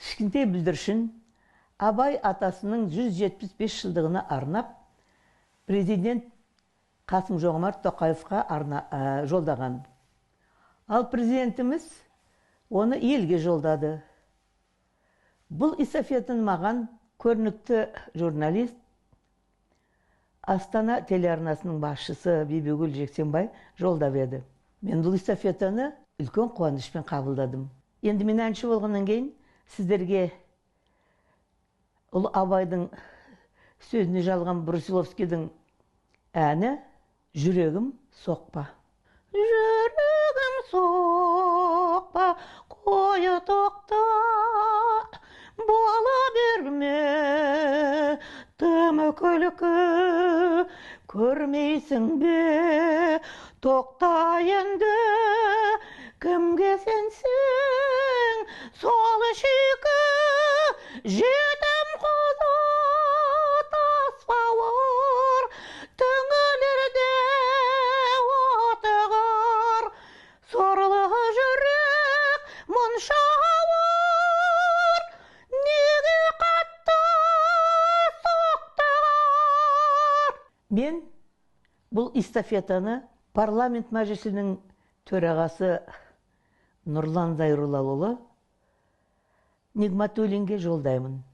Кішкентай бүлдіршін Абай атасының 175 жылдығына арнап президент Қасым-Жомарт Тоқаевқа жолдаған. Ал президентіміз оны елге жолдады. Бұл эстафетаны маған көрнекті журналист, Астана телеарнасының басшысы Бибігүл Жексенбай жолдап еді. Мен бұл эстафетаны үлкен қуанышпен қабылдадым. Енді мен әнші болғаннан кейін сіздерге ұлы Абайдың сөзіне жалған Брусиловскийдің әні «Жүрегім соқпа». Жүрегім соқпа, қойы тоқта, бола берме, тымыкүлкі, көрмейсің бе, тоқта енді, кімге сенсең, сол шүйкі, жетім қозы тас бауыр, түңілерде отығыр, сорлы жүрек мұнша ауыр, неге қатты соқтығыр. Мен бұл эстафетаны парламент мәжілісінің төрағасы Нұрлан Зайроллаұлы Нигматуллинге жолдаймын.